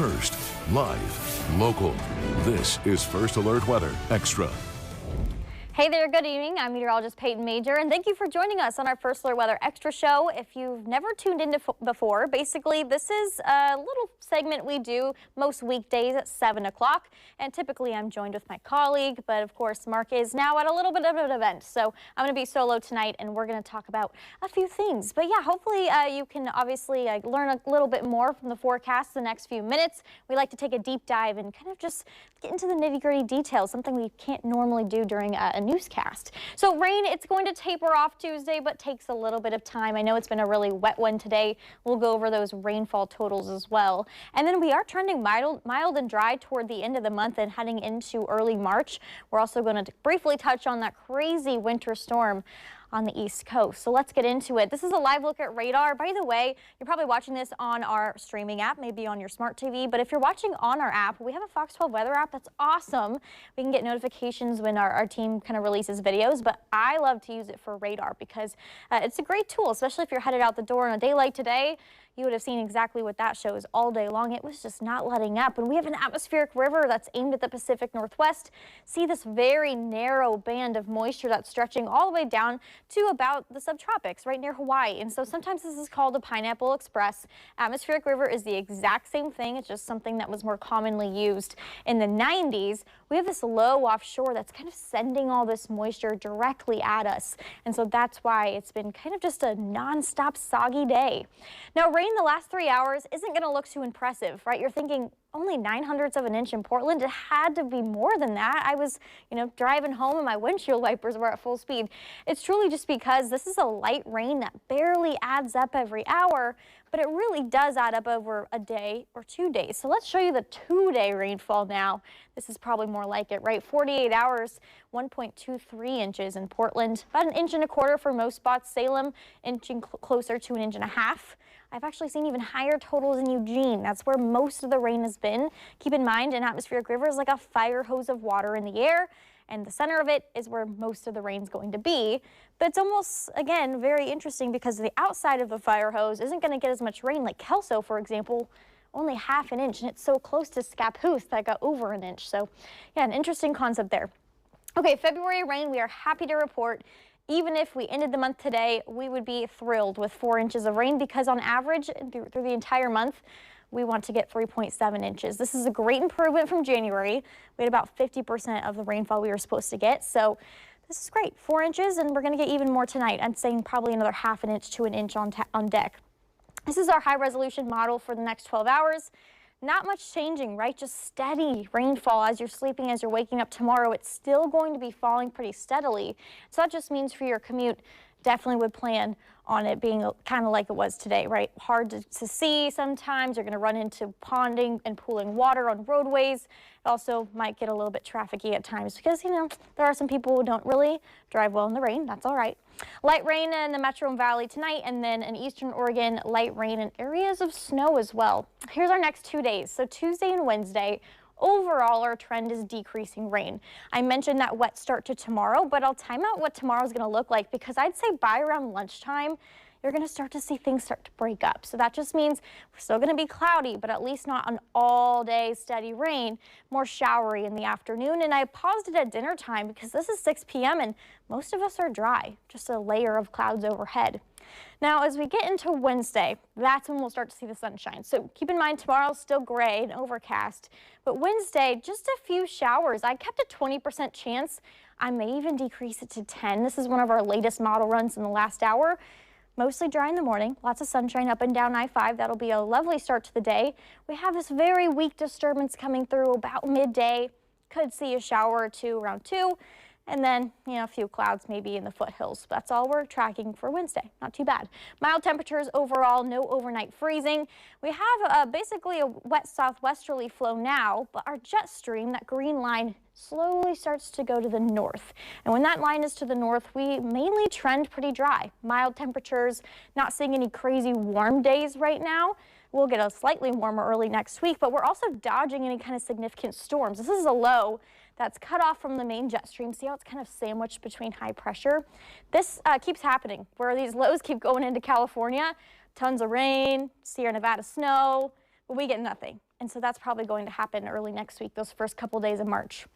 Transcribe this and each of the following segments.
First, live, local. This is First Alert Weather Extra. Hey there, good evening. I'm Meteorologist Payton Major, and thank you for joining us on our First Alert Weather Extra show. If you've never tuned in before, basically this is a little segment we do most weekdays at 7 o'clock, and typically I'm joined with my colleague, but of course Mark is now at a little bit of an event, so I'm going to be solo tonight, and we're going to talk about a few things. But yeah, hopefully you can obviously learn a little bit more from the forecast the next few minutes. We like to take a deep dive and kind of just get into the nitty-gritty details, something we can't normally do during a newscast. So rain, it's going to taper off Tuesday, but takes a little bit of time. I know it's been a really wet one today. We'll go over those rainfall totals as well. And then we are trending mild and dry toward the end of the month and heading into early March. We're also going to briefly touch on that crazy winter storm on the East Coast. So let's get into it. This is a live look at radar. By the way, you're probably watching this on our streaming app, maybe on your smart TV, but if you're watching on our app, we have a Fox 12 weather app that's awesome. We can get notifications when our team kind of releases videos, but I love to use it for radar because it's a great tool, especially if you're headed out the door on a day like today. You would have seen exactly what that shows all day long. It was just not letting up. And we have an atmospheric river that's aimed at the Pacific Northwest. See this very narrow band of moisture that's stretching all the way down to about the subtropics right near Hawaii. And so sometimes this is called a pineapple express. Atmospheric river is the exact same thing. It's just something that was more commonly used in the 90s. We have this low offshore that's kind of sending all this moisture directly at us. And so that's why it's been kind of just a nonstop soggy day. Now, rain the last 3 hours isn't going to look too impressive, right? You're thinking only 9/100 of an inch in Portland. It had to be more than that. I was, driving home and my windshield wipers were at full speed. It's truly just because this is a light rain that barely adds up every hour, but it really does add up over a day or 2 days. So let's show you the 2-day rainfall now. This is probably more like it, right? 48 hours, 1.23 inches in Portland, about 1.25 inches for most spots. Salem inching closer to 1.5 inches. I've actually seen even higher totals in Eugene. That's where most of the rain has been. Keep in mind, an atmospheric river is like a fire hose of water in the air, and the center of it is where most of the rain's going to be. But it's almost, again, very interesting because the outside of the fire hose isn't going to get as much rain. Like Kelso, for example, only 1/2 inch, and it's so close to Scappoose that got over 1 inch. So, yeah, an interesting concept there. Okay, February rain, we are happy to report. Even if we ended the month today, we would be thrilled with 4 inches of rain because on average through the entire month, we want to get 3.7 inches. This is a great improvement from January. We had about 50% of the rainfall we were supposed to get. So this is great, 4 inches, and we're going to get even more tonight. I'm saying probably another 1/2 inch to 1 inch on deck. This is our high resolution model for the next 12 hours. Not much changing, right? Just steady rainfall as you're sleeping, as you're waking up tomorrow. It's still going to be falling pretty steadily. So that just means for your commute, definitely would plan on it being kind of like it was today, right? Hard to see sometimes. You're going to run into ponding and pooling water on roadways. It also might get a little bit trafficky at times because, there are some people who don't really drive well in the rain. That's all right. Light rain in the Metro and Valley tonight, and then in eastern Oregon, light rain and areas of snow as well. Here's our next 2 days. So Tuesday and Wednesday, overall, our trend is decreasing rain. I mentioned that wet start to tomorrow, but I'll time out what tomorrow's going to look like because I'd say by around lunchtime, you're going to start to see things start to break up. So that just means we're still going to be cloudy, but at least not an all-day steady rain, more showery in the afternoon. And I paused it at dinner time because this is 6 p.m. and most of us are dry, just a layer of clouds overhead. Now, as we get into Wednesday, that's when we'll start to see the sunshine. So keep in mind, tomorrow's still gray and overcast, but Wednesday, just a few showers. I kept a 20% chance. I may even decrease it to 10. This is one of our latest model runs in the last hour. Mostly dry in the morning, lots of sunshine up and down I-5. That'll be a lovely start to the day. We have this very weak disturbance coming through about midday. Could see a shower or two around 2. And then, a few clouds maybe in the foothills. That's all we're tracking for Wednesday. Not too bad. Mild temperatures overall, no overnight freezing. We have basically a wet southwesterly flow now, but our jet stream, that green line, slowly starts to go to the north. And when that line is to the north, we mainly trend pretty dry. Mild temperatures, not seeing any crazy warm days right now. We'll get a slightly warmer early next week, but we're also dodging any kind of significant storms. This is a low that's cut off from the main jet stream. See how it's kind of sandwiched between high pressure? This keeps happening where these lows keep going into California. Tons of rain, Sierra Nevada snow, but we get nothing. And so that's probably going to happen early next week, those first couple days of March.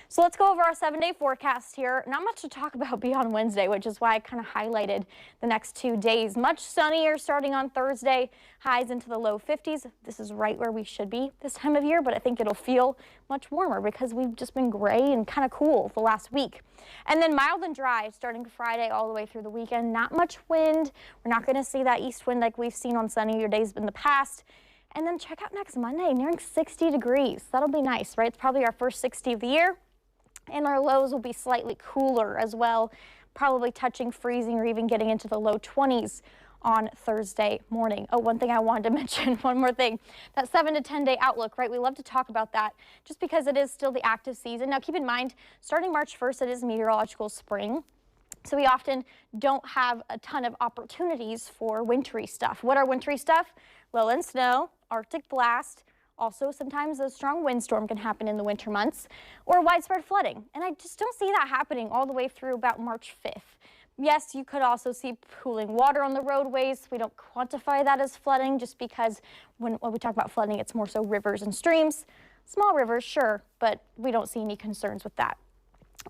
So let's go over our 7-day forecast here. Not much to talk about beyond Wednesday, which is why I kind of highlighted the next 2 days. Much sunnier starting on Thursday, highs into the low 50s. This is right where we should be this time of year, but I think it'll feel much warmer because we've just been gray and kind of cool the last week. And then mild and dry starting Friday all the way through the weekend. Not much wind. We're not going to see that east wind like we've seen on sunnier days in the past. And then check out next Monday, nearing 60 degrees. That'll be nice, right? It's probably our first 60 of the year. And our lows will be slightly cooler as well, probably touching freezing or even getting into the low 20s on Thursday morning. Oh, one thing I wanted to mention, one more thing, that 7 to 10 day outlook, right? We love to talk about that just because it is still the active season. Now, keep in mind, starting March 1st, it is meteorological spring. So we often don't have a ton of opportunities for wintry stuff. What are wintry stuff? Lowland snow, Arctic blast. Also, sometimes a strong windstorm can happen in the winter months, or widespread flooding. And I just don't see that happening all the way through about March 5th. Yes, you could also see pooling water on the roadways. We don't quantify that as flooding just because when we talk about flooding, it's more so rivers and streams. Small rivers, sure, but we don't see any concerns with that.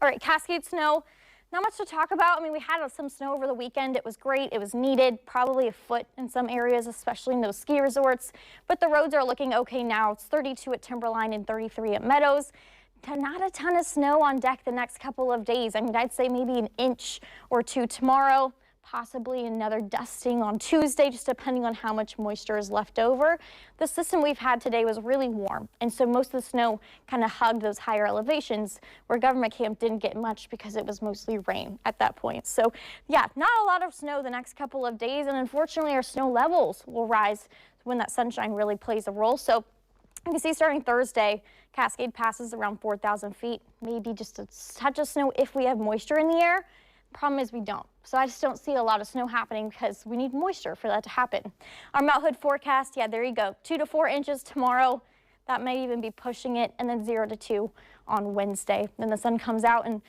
All right, Cascade snow. Not much to talk about. I mean, we had some snow over the weekend. It was great. It was needed, probably a foot in some areas, especially in those ski resorts. But the roads are looking okay now. It's 32 at Timberline and 33 at Meadows. Not a ton of snow on deck the next couple of days. I mean, I'd say maybe an inch or two tomorrow, possibly another dusting on Tuesday, just depending on how much moisture is left over. The system we've had today was really warm, and so most of the snow kind of hugged those higher elevations where Government Camp didn't get much because it was mostly rain at that point. So yeah, not a lot of snow the next couple of days, and unfortunately our snow levels will rise when that sunshine really plays a role. So you can see starting Thursday, Cascade passes around 4,000 feet, maybe just a touch of snow if we have moisture in the air. Problem is we don't. So I just don't see a lot of snow happening because we need moisture for that to happen. Our Mount Hood forecast, yeah, there you go. 2 to 4 inches tomorrow. That may even be pushing it, and then 0 to 2 on Wednesday. Then the sun comes out and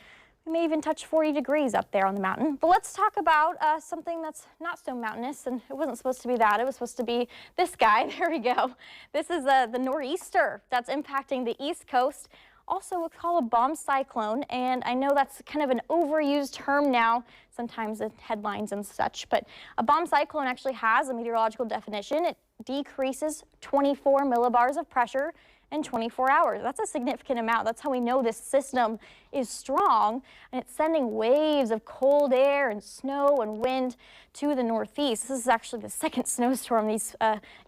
we may even touch 40 degrees up there on the mountain. But let's talk about something that's not so mountainous, and it wasn't supposed to be that. It was supposed to be this guy. There we go. This is the nor'easter that's impacting the East Coast. Also, we call a bomb cyclone, and I know that's kind of an overused term now, sometimes in headlines and such, but a bomb cyclone actually has a meteorological definition. It decreases 24 millibars of pressure in 24 hours. That's a significant amount. That's how we know this system is strong, and it's sending waves of cold air and snow and wind to the northeast. This is actually the second snowstorm these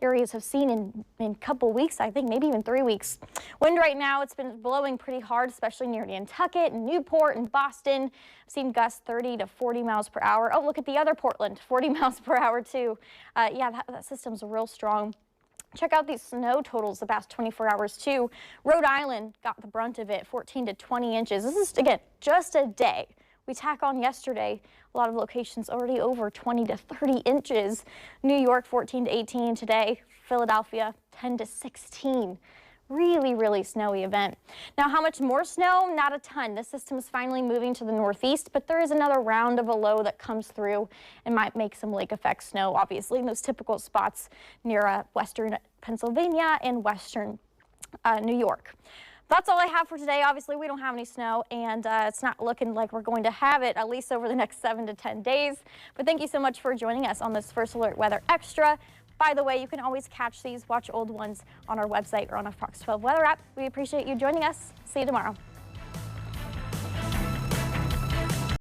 areas have seen in a couple weeks, I think maybe even 3 weeks. Wind right now, it's been blowing pretty hard, especially near Nantucket and Newport and Boston. I've seen gusts 30 to 40 miles per hour. Oh, look at the other Portland, 40 miles per hour too. Yeah, that system's real strong. Check out these snow totals the past 24 hours too. Rhode Island got the brunt of it, 14 to 20 inches. This is, again, just a day. We tack on yesterday, a lot of locations already over 20 to 30 inches. New York, 14 to 18 today. Philadelphia, 10 to 16. Really, really snowy event. Now, how much more snow? Not a ton. The system is finally moving to the northeast, but there is another round of a low that comes through and might make some lake effect snow, obviously, in those typical spots near western Pennsylvania and western New York. That's all I have for today. Obviously, we don't have any snow, and it's not looking like we're going to have it, at least over the next 7 to 10 days. But thank you so much for joining us on this First Alert Weather Extra. By the way, you can always catch these, watch old ones on our website or on our Fox 12 weather app. We appreciate you joining us. See you tomorrow.